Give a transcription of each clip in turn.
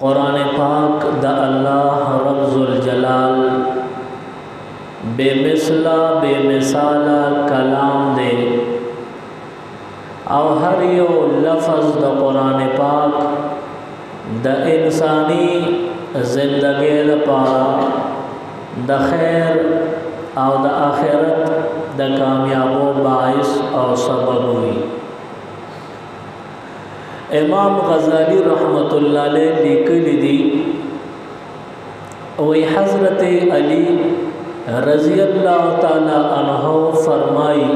قرآن پاک دا اللہ رب ذوالجلال بے مثلا بے مثالا کلام دے او ہر یو لفظ دا قرآن پاک دا انسانی زندگی دا پارا دا خیر او دا آخرت دا کامیابو باعث او سبب ہوئی۔ امام غزالی رحمت اللہ علیہ لکلی دی وی حضرت علی رضی اللہ تعالی عنہ فرمائی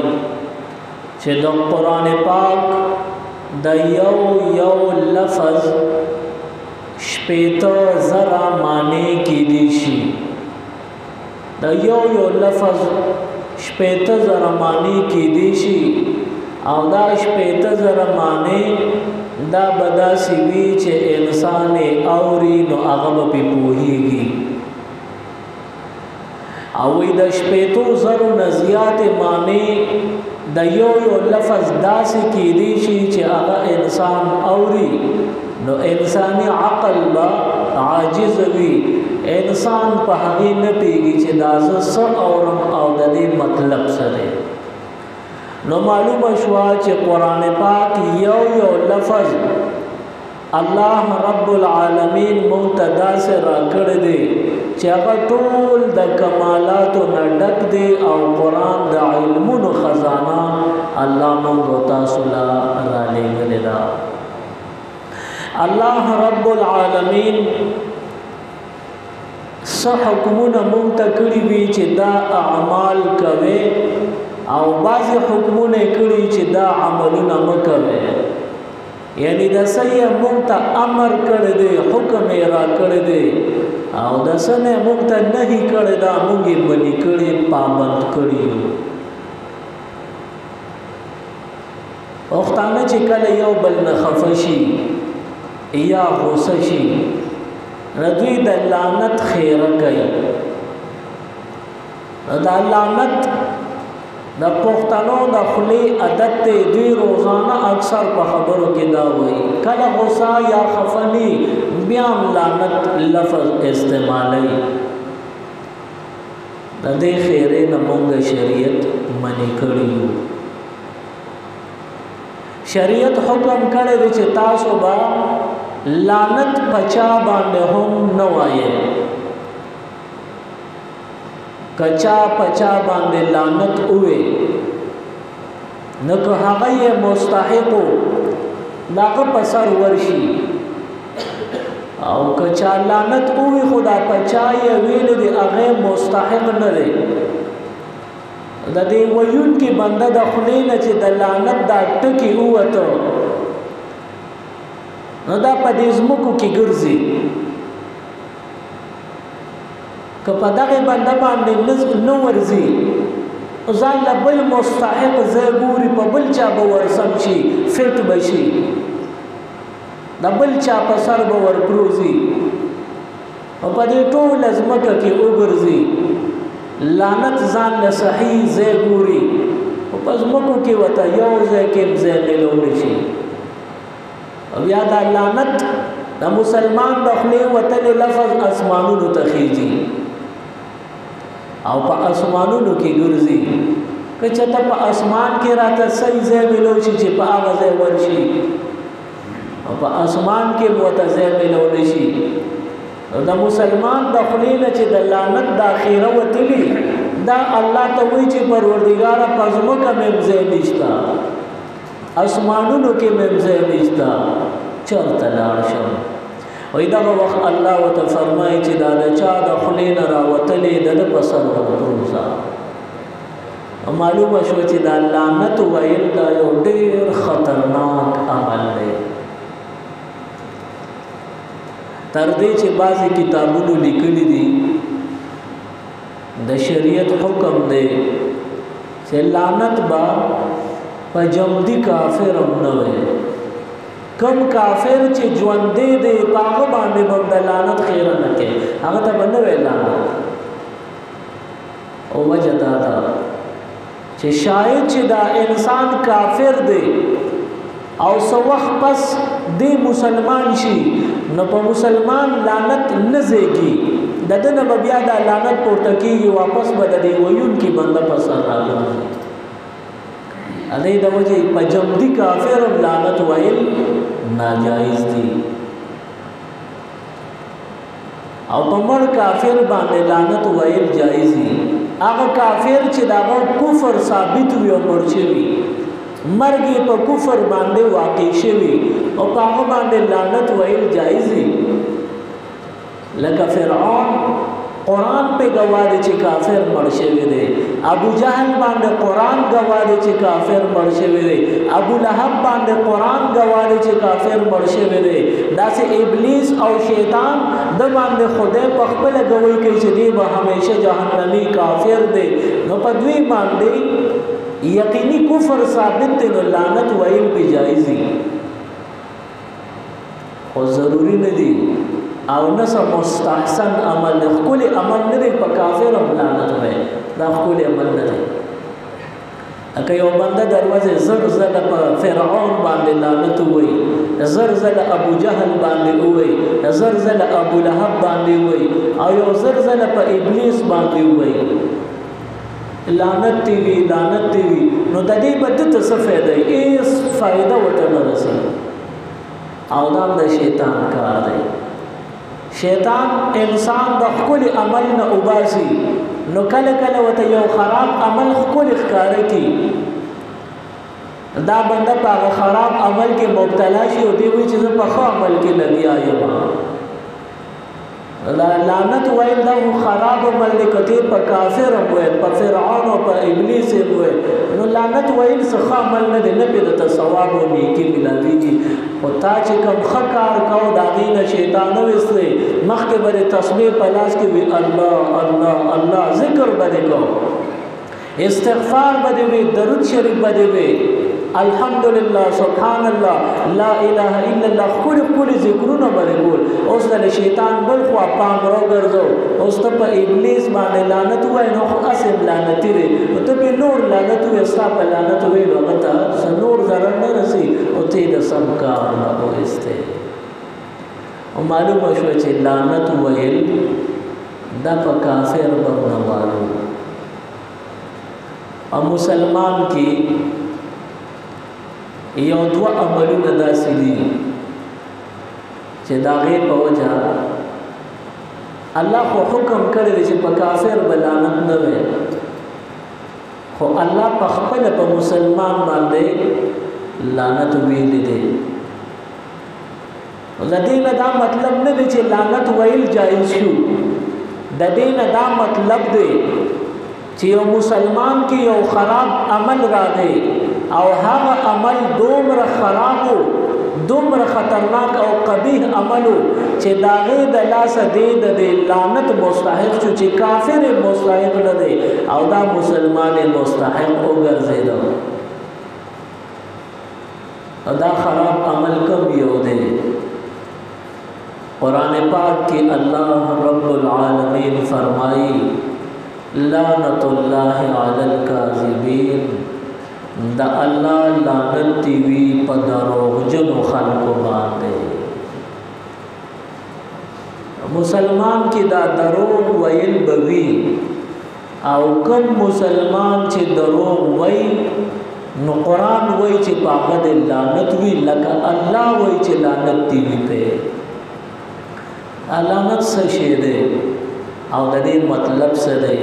چھ دا قرآن پاک دا یو لفظ شپیتا ذرا معنی کی دیشی، دا یو لفظ شپیتا ذرا معنی کی دیشی او دا شپیتا ذرا معنی دا بدا سیوی چه انسان اوری نو اغب پی پوہیگی اوی دا شپیتو زرو نزیات معنی دا یو لفظ دا سی کی دیشی چه اغا انسان اوری نو انسانی عقل با عاجز وی انسان پا حقی نپیگی چه دا سر اورم او دا دی مطلب سرے نو معلوم شوا چې قرآن پاک یو لفظ اللہ رب العالمین منتدا سے را کر دے چې هغه ټول د کمالاتو نه ډک دی او قرآن د علمونو خزانه الله موږ تاسو لا را لېږلی ده۔ الله رب العالمین څه حکمونه موږ ته کړي وي چې دا اعمال کوي او بعض حکمونه کړي چې دا عملونه مکوي، یعنی د سیه موږ ته امر کړی دی، حکم یې را کړی دی او د سنه موږ ته نهي کړی دا موږ یې منې کړي پابند کړي یو۔ پښتانه چې کله یو بل نه خفه شي یا غوسه شي نو دوی د لعنت خیره کوي، دا لعنت دا پښتنو دا خلی عادت ته دوی روزانه اکثر په خبرو کې دا وایي کله غوسه یا خفنی بیا لعنت لفظ استعمالي، د دې خیره نه مونږ شریعت منی کړیو۔ شریعت حکم کړی دی چې تاسو به لعنت پچا باندې هم نه وایي، کچا پچا باندې لعنت اوے نکو هغه یې مستحقو داغه پسر ورشي او کچا لعنت اوے خدا پچا یې ویل دی هغه مستحق نه دی، د دې ویون کې بنده د خلینه چې د لعنت دا ټکی اوته نو دا په دې زمکو کې ګرځي که په دغه بنده باندې نو ورځي ځان له بل مستحق ځای ګوري په بل چا به ورسم شي فټ به شي د بل چا په سر به ورپروزي او په دې ټوله ځمکه کې وګرځي لعنت ځان له صحیح ځای ګوري او په ځمکو کې ورته یو ځای کې ځای میلولی شي او بیا دا لعنت د مسلمان د خولې وتلی لفظ اسمانونو ته خیږي او په اسمانونو کې ګرځي که چېرته په اسمان کې راته صحیح ځای میلو شي چې په هغه ځای ورشي او په اسمان کې ورته ځای میلولی شي نو د مسلمان د خولې نه چې د لعنت د خیره وتلي دا الله ته وایي چې پروردګاره په ځمکه مې ځای نشته، اسمانونو کې مې ځای نشته، چېرته لاړ شم؟ وی دغه وخت الله ورته فرمایي چې دا د چا د خولې نه راوتلې د ده په سر ورپروزه۔ معلومه شوه چې دا لعنت ویل دا یو ډېر خطرناک عمل دی، تر دې چې بعضې کتابونو لیکلي دي د شریعت حکم دی چې لعنت به په جمدي کافر هم نه وي، کم کافر چې ژوندی دی په هغه باندې به د لعنت خیره نه کوي، هغه ته به نه وی لعنت۔ او وجه دا ده چې شاید چې دا انسان کافر دی او سو وخت پس دی مسلمان شي نو په مسلمان لعنت نه زیږي دنه بیا د لعنت پورته کیږي واپس به د ویون کی بنده په سر راغلی اده د وجه په جمدی کافر لعنت ویل ناجایز دي او په مړ کافر باندې لعنت ویل جایز دي هغه کافر چې دا کفر ثابت وي او مرچوي مرګ په کفر باندې واقع شوی او په هغه باندې لعنت ویل جایز دي لکه فرعون قرآن په گواه دي چې کافر مړ شوی دی ابو جهل باندې قرآن گواه دي چې کافر مړ شوی دی ابو لهب باندې قرآن گواه دي چې کافر مړ شوی دی داسې ابلیس او شیطان د باندې خدای په خپل گواہی کوي چې دی به همیشه جهنمی کافر دی نو په دوی باندې یقینی کفر ثابت دی نو لعنت ویل به جایز دي خو ضروری نه دی او نسا مستحسن عمل خکل عمل ندی پا کافر هم لعنت ہوئے دا خکل عمل ندی اکا یو بنده دروازه زرزل پا فرعون باندې لعنت ہوئی زرزل ابو جهل باندې ہوئی زرزل ابو لهب باندې ہوئی او یو زرزل پا ابلیس باندې ہوئی لعنت تیوی نو دا دی بدت سفیده ایس فائدہ وطن رسی او دام دا شیطان کار دی شیطان انسان د خپل عمل نه وباسي نو کله کله وته یو خراب عمل خپل ښکار کی دا بنده په خراب عمل کې مبتلا شي او دی وی چې په ښه عمل کې لګیا یم لعنت ویل دا خراب عمل کته په کافر وي په فرعون او په ابلیس وي نو لعنت ویل څه عمل نه دی نه په د ثواب او نیکی ملاويږي او تا چې کوم خکار کو دا دین شیطان وسته مخکې بر تسبیح پلاس کې وی الله الله الله ذکر بده کو استغفار بده وی درود شریف بده وی الحمدللہ سبحان اللہ لا الہ الا اللہ کل ذکرونه بده کول اوس د شیطان بل خو پام رو ګرځو اوس ته په ابلیس باندې لعنت وای نو خو اسم لعنت دی او ته په نور لعنت وای استا په لعنت وای نو غته سنور ضرر نه رسی او ته د سم کار نه وسته او معلومه شو چې لعنت وایل دا په کافر باندې معلوم او مسلمان کی یو دوا عملونه داسې دي چې دا غي په وجه الله خو حکم کړی چې په کافر بلانت نه وي خو الله په خپل په مسلمان باندې لعنت ویل دي ولدينا دا مطلب نه دی چې لعنت ویل جایز شو د دین دا مطلب دی چې یو مسلمان کې یو خراب عمل راغی او هغه عمل دومره خرابو دومره خطرناک او قبیح عملو چې داغه د لاس دی د لعنت مستحق شو چې کافر مستحق نه دی او دا مسلمان مستحق وګرځیدو دا خراب عمل کوم یو دی قرآن پاک کی اللہ رب العالمین فرمائی لعنت اللہ علی الکاذبین دا اللہ لعنت تیوی پا دروغ جنو خلق باندے مسلمان کی دا دروغ ویل بوی او کم مسلمان چی دروغ وی نو قرآن وی چی پاقد لعنت وی لکا اللہ وی چی لعنت تیوی پہ لعنت څه شی دی او د دې مطلب څه دی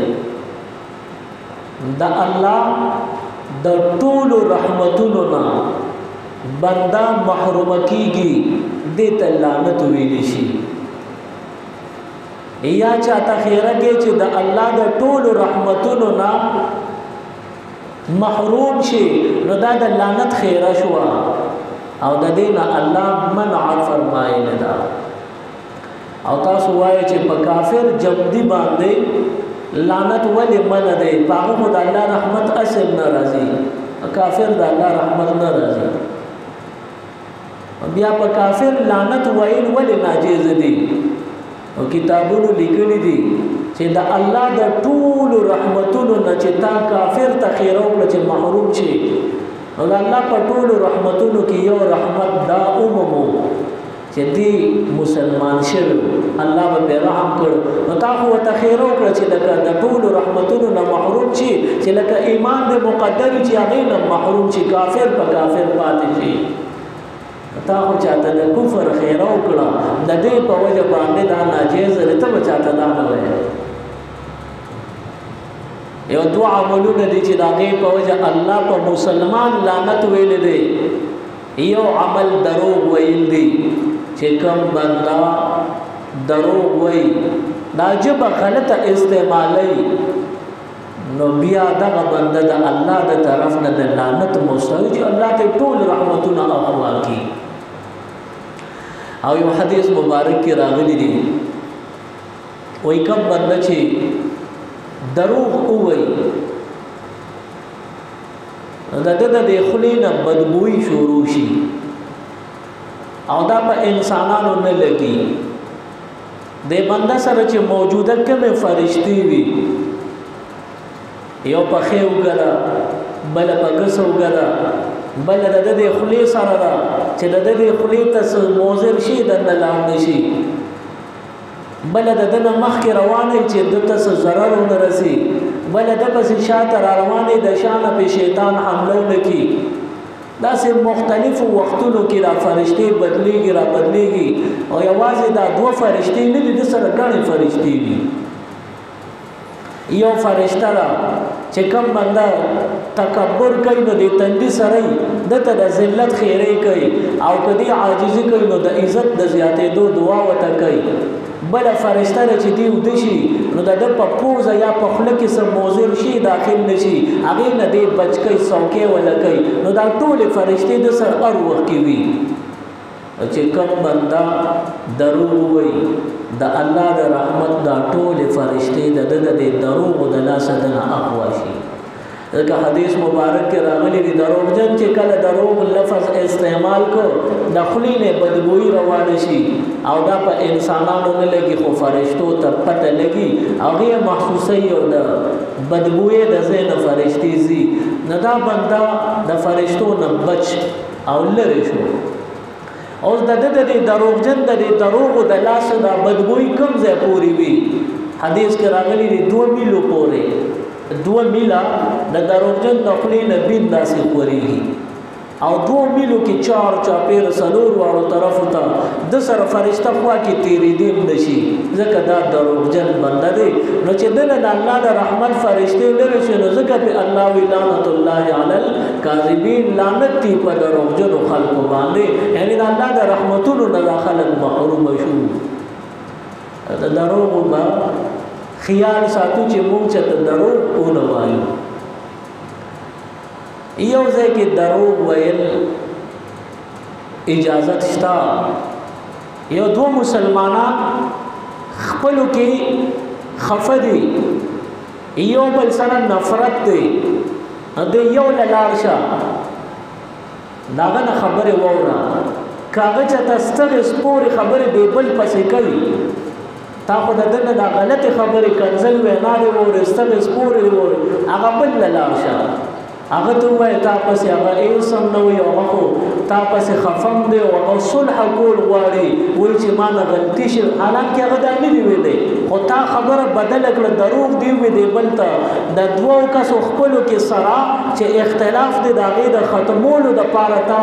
دا الله د ټول رحمتونو نه بندا محروم کیږي د ته لعنت ویل شي یا چاته خیره کې چې د الله د ټول رحمتونو نه محروم شي نو دا د لعنت خیره شو او د دې نه الله منع فرمایلی دا او تاسو وایي چې په کافر جمدی باندې لعنت ولې من دی هغه خو د الله رحمت اصل ناراضي کافر د الله رحمت ناراضي بیا په کافر لعنت وایل ولې ناجیز دي او کتابونو لیکلي دي چې د الله د ټول رحمتونو نه چې تا کافر ته خیرو کړ چې محروم شي نو الله په ټولو رحمتونو کې یو رحمت دا عمومو چې دی مسلمان شوی الله به رحم کړ نو تا خو ته خیر وکړه چې لکه د ټولو رحمتونو نه محروم شي چې لکه ایمان دې مقدر چې هغه نه محروم شي کافر په کافر پاتې شي تا خو چاته د کفر خیر وکړه د دې په وجه باندې دا ناجیز رته بچاته دا نه وایي یو دعا عملونه دي چې دا غي په وجه الله په مسلمان لعنت ویل دي یو عمل دروغ ویل دي چې کوم بندا دروغ وای دا جبه غلطه استعمالي نو بیا دغه بنده د الله د طرف نه د لعنت مستوي چې الله ته ټول رحمتونه اخوا کی او یو حدیث مبارک کې راغلی دی وای کوم بنده چې دروغ وای د خلینا بدبوئی شروع شي او دا په انسانانو نه لګي د بنده سره چې موجوده کومه فرشتي وي یو په خیو ګره بل په ګسو ګره بل د خلی سره دا چې د خلی ته موزر شي د لاندې شي بل د مخ کې روانه چې د تاسو zarar ورسي بل د پس شاته روانه د شان په شیطان حمله وکي دا سه مختلف وختونو کې را فرشتي بدليږي را بدليږي او یوازې دا دوه فرشتي نه دي د سره ګڼې فرشتي دي یو فرشتہ را چې کوم بندا تکبر کوي نو د تندي سره دته د ذلت خیره کوي او کدي عاجزي کوي نو د عزت د زیاتې دعا وته کوي بل فرشتہ چې دی ودشي نو د په پوزه یا په خله کې سم موزر شي داخل نشي هغه نه دی بچکی څوکې ولکې نو دا ټول فرشتي د سر اور وخت وي چې کوم بندا دروغ وي د الله د رحمت دا ټول فرشتي د دروغ د لاسه د اقوا شي دا حدیث مبارک کې راغلي دي دروغجن چې کله دروغ لفظ استعمال کو د خلینه بدبوئی روان شي او دا په انسانانو نه لګي خو فرشتو ته پته لګي هغه محسوسه یو د بدبوئی د زین فرشتي زی نه دا بندا د فرشتو نه بچ او لری شو او د دروغجن د دروغ د لاس د بدبوئی کم ځای پوری وي حدیث کې راغلي دي 2 میلو پورې 2 میلا د دروغجن نقلی نه بین داسې پوریږي او 2 میلو کې 4 چاپیر سلور واړو طرف ته د سره فرشتہ خوا کې تیری دیم نشي ځکه دا دروغجن بنده دی نو چې دنه د الله د رحمت فرشتي لري شي نو ځکه په الله وی لعنت الله علی الکاذبین لعنت دی په دروغجن خلق باندې یعنی د الله د رحمتونو نه داخله محروم شو دا دروغ با خیال ساتو چې مونږ چې دروغ ونه وایو یو ځای کې دروغ ویل اجازت شته یو دو مسلمانان خپلو کې خفدي یو بل سره نفرت دی د یو لارشه داغه خبره وره کاغذ ته ستر سپور خبره دی بل پسې کوي تا خو دنه دا غلطه خبره کنزل وینا دی ورسته سپور دی هغه بل لارشه هغه ته وای تا پسې هغه ایسم نو یو هغه تا پسې خفم دی او صلح کول غواړي وای چې ما نه غلطی شي حالانکه هغه د نه دی ویلې خو تا خبره بدل کړه دروغ دی وی دی بلته د دوو کسو خپلو کې سره چې اختلاف دی داغه د ختمولو د پاره تا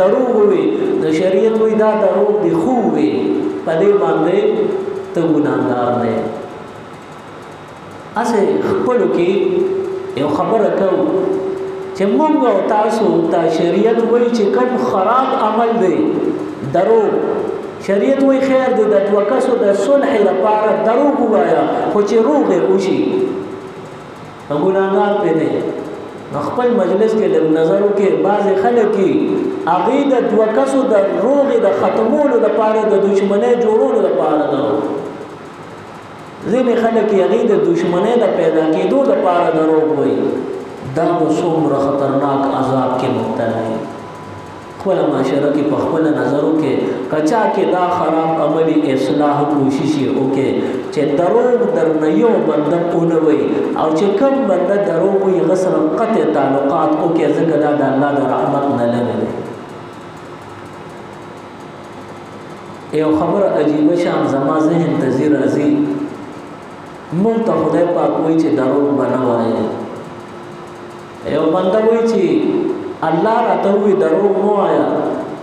دروغ وی د شریعت وی دا دروغ دی خو وی په دې باندې ته ګناهګار نه اسه خپلو کې یو خبره کوو چې موږ او تاسو ته شریعت وایي چې کوم خراب عمل دی درو شریعت وایي خیر دی د توکسو د صلح لپاره درو وایا خو چې روغ وشي ګناهګار پېنه خپل مجلس کې د نظرو کې بعض خلک کې هغه د توکسو د روغ د ختمولو لپاره د دشمنۍ جوړولو لپاره درو ځینې خلک هغه د دشمنۍ د پیدا کېدو لپاره درو وایي دا څومره خطرناک عذاب کې مبتلا دي خپل معاشره کې په خپل نظرو کې کچا کې دا خراب عملی اصلاح کوشش وکړي چې دروغ درنه یو بنده اونوي او چې کوم بنده دروغ یې غسر قطع تعلقات وکړي ځکه دا د الله د رحمت نه لري. یو خبر عجیب شان زما ذهن ته زی راځي مونږ ته خدای پاک وایي چې دروغ بنه وایي. یو بنده وایي چې الله راته وی دروغ مو آیا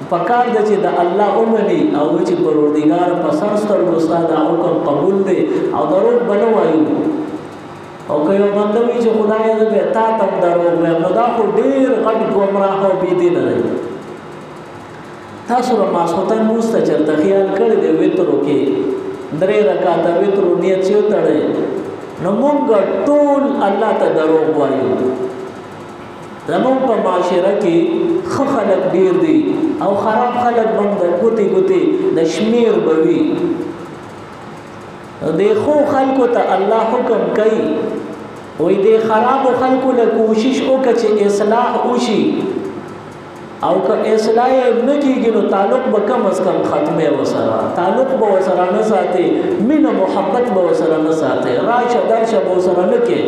پکار د چې د الله اومني او چې پروردگار په سر سترګو استاد حکم قبول دی او دروغ بنه وایي. او که یو بنده وی چې خدای دې تا تم دروغ وایم نو دا خو ډیر غټ ګمراه او بی دین دی. تاسو را ماسوتن موسته چرته خیال کړی دی وترو کې 3 رکعات وترو نیت چې وتړي نو مونږ ټول الله ته دروغ وایو. زمون په معاشره کې خلک ډیر دي او خراب خلک هم د ګوتی د شمیر بوي. د خو خلکو ته الله حکم کوي وې د خراب خلکو له کوشش وکړي چې اصلاح وشي او که اصلاح نه کیږي نو تعلق به کم از کم ختمه وسره تعلق به وسره نه ساتي مینه محبت به وسره نه ساتي راشه درشه به وسره نه کې.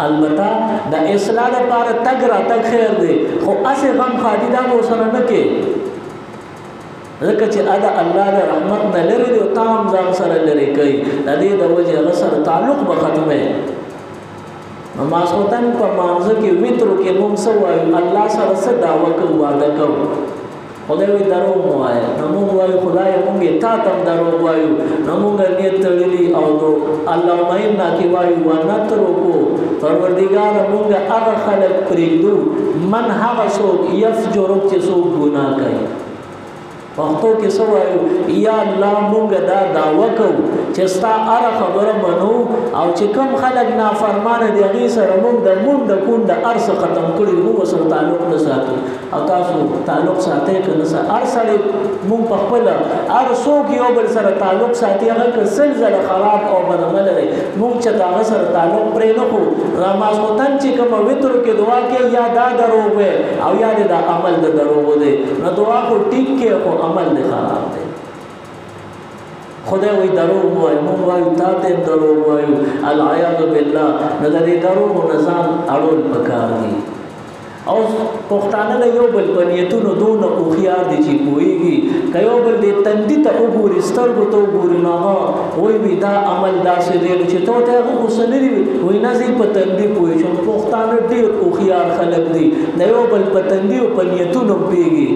البته د اصلاح لپاره تګ را تګ خیر دی خو اسې غم خادیدا به وسره نه کې ځکه چې ادا الله د رحمت نه لري دی او تام ځان سره لري کوي د دې د وجه سره تعلق به ختمه. ماسوتن په مانزه کې وترو کې موږ سو وایو الله سره څه دعوه کوو وعده کوو خدای وی درو مو وایي نو موږ وایو خدای موږ تا تم درو وایو نو موږ نیت تړلی او الله ماینا کې وایو ونترو کو پروردگار موږ هغه خلق پرېږدو من هغه څوک یفجر چې څوک ګناه کوي. وختو کې سو وایو یا الله موږ دا دعوه کوو چې ستا اره خبره منو او چې کوم خلک نافرمانه دي هغې سره موږ د مونږ د کون د ارس ختم کړي موږ سره تعلق نه ساتو او تاسو تعلق ساتئ که نه ساتئ. هر سړی موږ په خپله هر څوک یو بل سره تعلق ساتي هغه که سل ځله خراب او بدعمله دی موږ چې د هغه سره تعلق پرې نه کړو راماسخوتن چې کومه وترو کې دعا کوي یا دا دروغ وی او یا د عمل د دروغ دی نو دعا خو ټیک کې خو عمل دی خراب دی. خدای وی دروغ وایو مونږ وایو تا ته دروغ وایو العیاذ بالله نو د دې دروغ نظام اړول پکار دي. او پښتانه له یو بل په نیتونو دونه هوښیار دي چې پوهېږي که یو بل دې تندي ته وګوري سترګو ته وګوري نو هغه وایي دا عمل داسې دی نو چې ته ورته هغه غوسه نه دي وایي نه زه په تندي پوه شم. پښتانه ډېر هوښیار خلک دي د یو بل په تندي او په نیتونو پوهېږي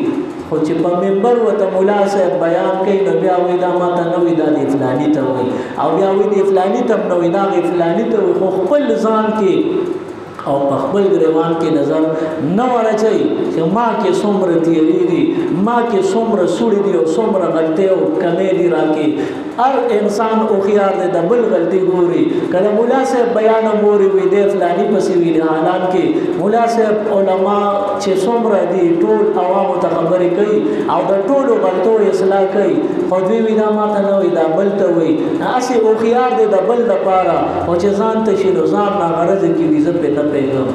خو چې په منبر ورته ملا صاحب بیان کوي نو بیا وایي دا ماته نه وایي دا د فلاني ته وایي او بیا وایي د فلاني ته هم نه وایي دا د فلاني ته وایي خو خپل ځان کې او په خپل ګریوان کې نظر نه ورچي چې ما کې څومره تیری دي ما کې څومره سوړي دي او څومره غلطي او کمې دي راکې. هر انسان او خيار دې د بل غلطي ګوري کله مولا صاحب بیان موري وي د فلاني پسې وی حالان کې مولا صاحب علما چې څومره دي ټول عوام ته خبرې کوي او د ټولو غلطو اصلاح کوي خو دوی وی دا ماته نه وي دا بل ته وي اسې او خيار دې د بل لپاره او چې ځان ته شي نو ځان نه غرض کې وي زه په نه پیغام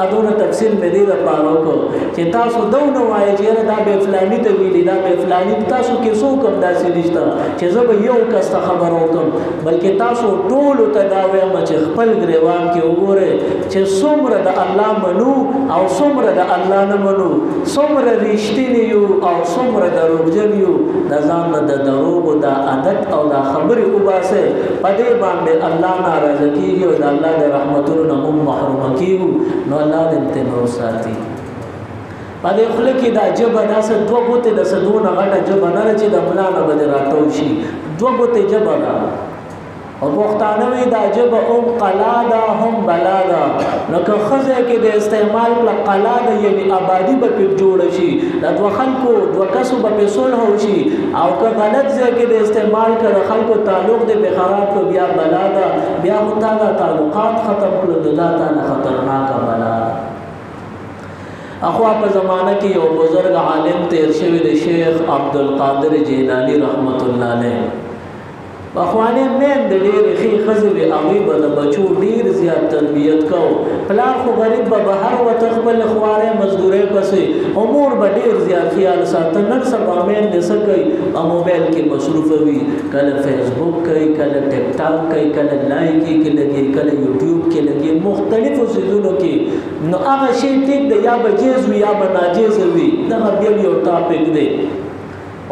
ادونه تفصیل مې دې لپاره وکړو چې تاسو دونه وایي چې دا به فلاني ته ویلي دا به فلاني تاسو کې څوک هم داسې نشته چې زه به یو کس ته خبر وکړم بلکې تاسو ټولو ته دا وایم چې خپل ګریوان کې وګورئ چې څومره د الله منو او څومره د الله نه منو څومره رښتیني یو او څومره دروغجن یو د ځان نه د دروغو دا عادت او دا خبرې وباسئ په دې باندې الله ناراضه کېږي او د الله د رحمتونو نه موږ محرومه کېږو نو الله دې تنور ساتي. په دې خله کې دا جبه داسې دوه ګوتې د سدونه غټه جبه نه چې د ملا نه به راټول شي دوه ګوتې جبه ده او پښتانه وی دا جبه هم قلا ده هم بلا ده لکه ښځه کې د استعمال کړه قلا ده یعنې آبادي به پې جوړه شي د دوه خلکو دوه کسو به پې صلح وشي او که غلط ځای کې د استعمال کړه خلکو تعلق دې پې خراب کړو بیا بلا ده بیا خو تا دا تعلقات ختم کړو د دا تا نه خطرناکه بلا ده. اخوا په زمانه کې یو بزرګ عالم تیر شوی د شیخ عبدالقادر جیلانی رحمت الله علیه اخوانه مین د ډېر خې خزې به هغه به د بچو ډېر زیات تربیت کو پلار خو غریب به بهر وته خپل خواره مزدوري پسې امور به ډېر زیات خیال ساتل نن سبا مین د سکي او موبایل کې مصروف وي کله فیسبوک کوي کله ټیک ټاک کوي کله لایک کې لګي کله یوټیوب کې لګي مختلفو سيزونو کې نو هغه شی ټیک دی یا به جیز وي یا به ناجیز وي دا بیا یو ټاپک دی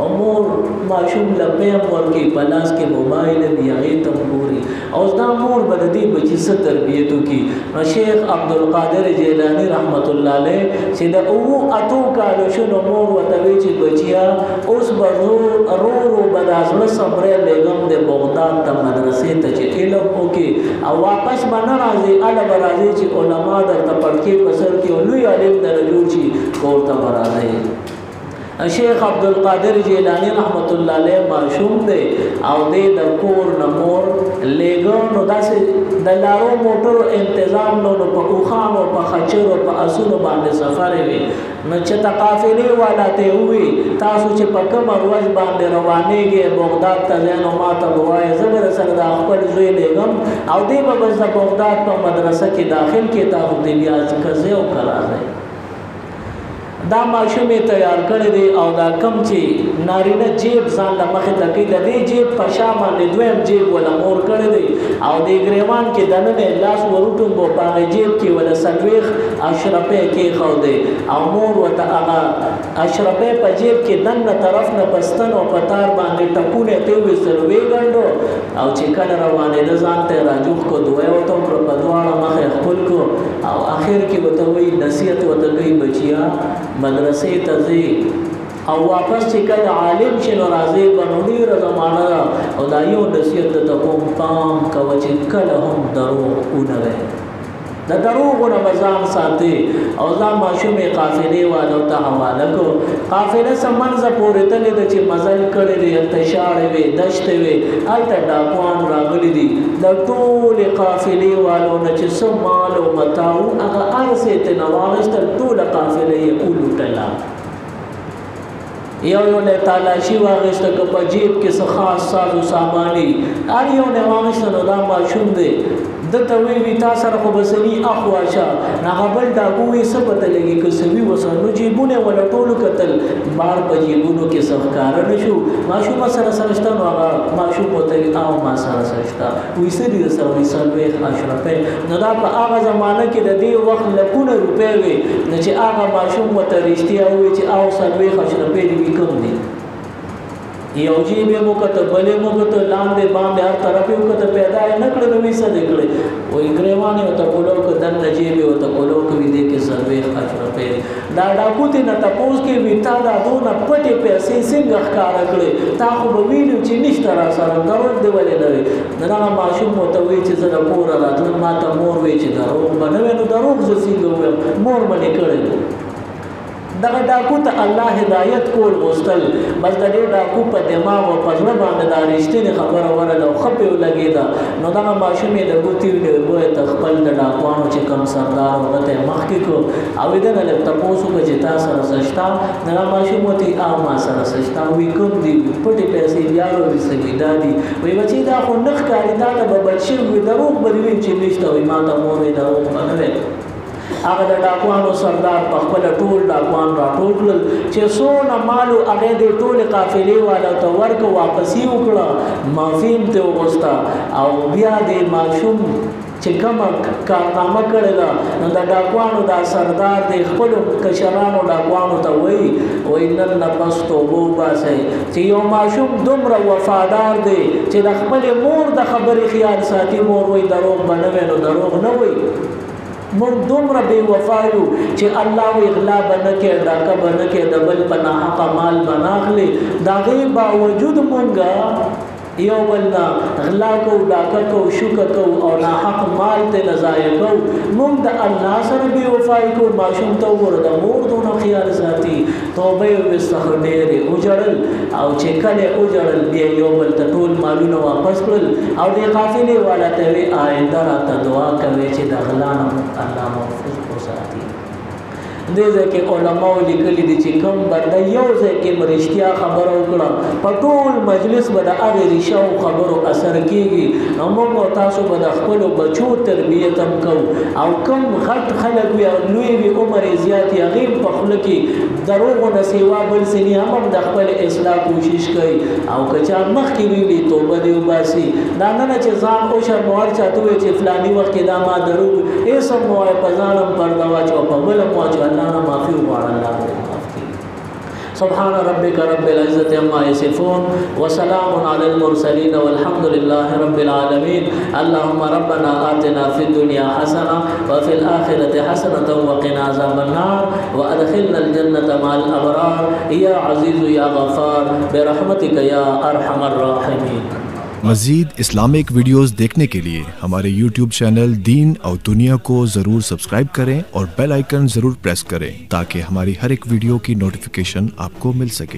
امور ماشوم لپیم ورکی پلاس کې موبایل دی هغه تم پوری او دا مور بددي بچی ست تربیتو کی شیخ عبدالقادر جیلانی رحمت الله علیه چې دا او اتو کالو شنو مور وتوی چې بچیا اوس رو بدازله صبر بیگم د بغداد ته مدرسې ته چې علم وکي او واپس باندې راځي اله راځي چې علما درته پړکی پسر کې لوی عالم درجو چې کوته راځي شیخ عبدالقادر جیلانی رحمت الله علیه معصوم دی او د کور نمور لګو نو داسې د لارو موټرو تنظیم نو په اوخانو په خچرو په اسونو باندې سفر وي نو چې تقافلې والا ته وي تاسو چې په کوم ورځ باندې روانېږئ بغداد ته نو ما ته وایي زبر سره د خپل زوی لګم او دی به بس د بغداد په مدرسه کې داخل کې تاسو د بیا ځکه او کراځي دا ماشوم تیار کړی دی او دا کم چې نارینه جیب ځان له مخې ته کوي د دې جیب په شا باندې دویم جیب ولا مور کړی دی او د ګریوان کې دننه لاس ورټومبو په هغه جیب کې ولا سلويخ اشرفه کې خو دی او مور وته هغه اشرفه په جیب کې دننه طرف نه پستن او پتار باندې ټپونه ته وسل وی ګندو او چې کله روانه ده ځان ته راجوخ کو دوه او ته په دواړه مخې خپل کو او اخر کې وته وی نصیحت وته کوي بچیا مدرسې ته ځي او واپس چې کله عالم شنو راځي بنونی زمانہ او دا یو نصیحت ته کوم پام کوي چې کله هم درو اونوي د دروغونه بزام ساتي او ځان ماشومې قافلې والو ته حواله کو قافله سمنځ پورې ته د چې مزل کړي دي انتشار وي دشت وي الته ډاکوان راغلي دي د ټول قافلې والو نه چې سمال او متاو هغه ارسه ته نواغشت ټول قافلې اولو ټلا یو له تالاشي واغشت ک په جیب کې څه خاص سازو سامانی ار یو نه واغشت نو دا ماشوم دی د توي وی تاسو سره خو بسني اخواشه ناغبل دا کوی سبت لګي ک سوي وسنو جیبونه ولا ټولو قتل بار په جیبونو کې سفکار نشو ماشوم سره سرشتہ نو هغه ماشوم ته او ما سره سرشتہ وې سړي سره وې سلوي اشرفه نو دا په هغه زمانہ کې د دې وخت لکونه روپې وي چې هغه ماشوم وته رښتیا وي چې او سلوي اشرفه دې کوم دي یو جیب مو کته بلې مو کته لاندې باندې هر طرف یو کته پیدا نه کړل نو وسه دې کړې وې ګریوانه ته کولو ک دن جیب یو ته کولو ک وې دې کې سروي خاطر په دا ډاکوته نه تاسو کې ویتا دا دونه پټې پیسې څنګه ښکار کړې تا خو به ویلو چې نشته را سره درو دی ولې نه دا ماشوم مو ته وې چې زه کور راتلم ما ته مور وې چې درو باندې نو درو زسي ګوم مور باندې کړې دغه ډاکو ته الله هدایت کول غوښتل بس د دې ډاکو په دماغ او په ځړ باندې دا رښتینی خبره ورله او خپې ولګېده نو دغه ماشومې د ګوتې وې ته خپل د ډاکوانو چې کم سردار هغه مخکې کو او دې نه تاسو کو چې تاسو سره سشتا نه ماشوم ته او ما سره سشتا وی کوم دی پټې پیسې بیا ورو سګیدا دي وی بچی دا خو نخ کاری دا به بچي وي دروغ بری چې نشته وي ما ته مور دې دروغ باندې هغه د ډاکوانو سردار په خپل ټول ډاکوان راټول کړل چې څونه مالو هغه د ټول قافلې والا ته ورکو واپسی وکړه مافیم ته وغوښتا او بیا د ماشوم چې کوم کارنامه کړی دا نو د ډاکوانو دا سردار د خپل کشرانو ډاکوانو ته وایي نن نه پس توبه وباسئ چې یو ماشوم دومره وفادار دی چې د خپل مور د خبرې خیال ساتي مور وایي دروغ به نه وي نو دروغ نه وایي مون دومره بے وفایو چې الله و اغلا بنکه ډاکا بنکه دبل پنا حق مال بناخلي داغه باوجود مونږه یو بلنا غلا کو ډاکا کو شوک کو او نا حق مال ته لزای کو مونږ د الله سره بے وفای کو ماشوم ته ور د مور دونه خیال ساتي توبه واستغفر او جړل او چې کله او جړل بیا یو بل ته ټول مالونه واپس کړل او د قافلې والا ته وی آینده را ته دعا کوي چې د غلا نه الله محفوظ کو ساتي دې ځکه علماء لیکلي دي چې کوم بنده یو ځکه مرشتیا خبره وکړه په ټول مجلس به د هغې ریشه او خبرو اثر کېږي. نو موږ او تاسو به د خپلو بچو تربیت هم کوو او کوم غټ خلک وي او لوی وي عمر یې زیات وي هغې په خوله کې دروغو نه سوا بل څه نه هم د خپل اصلاح کوشش کوي او که چا مخکې ویلي توبه دې وباسي. دا نه چې ځان اوشرمو هر چاته ووایي چې فلاني وخت کې دا ما دروغ هېڅ هم ووایه په ځان هم پرده واچوه په بل هم واچوه الله نه معافي وغواړه الله دې معاف کړي. سبحان ربك رب العزة عما يصفون وسلام على المرسلين والحمد لله رب العالمين. اللهم ربنا آتنا في الدنيا حسنة وفي الآخرة حسنة وقنا عذاب النار وأدخلنا الجنة مع الأبرار يا عزيز يا غفار برحمتك يا أرحم الراحمين. मज़ीद Islamic videos देखने के लिए हमारे YouTube चैनल दीन और दुनिया को ज़रूर सब्सक्राइब करें और बेल आइकन ज़रूर प्रेस करें ताकि हमारी हर एक वीडियो की नोटिफिकेशन आपको मिल सके।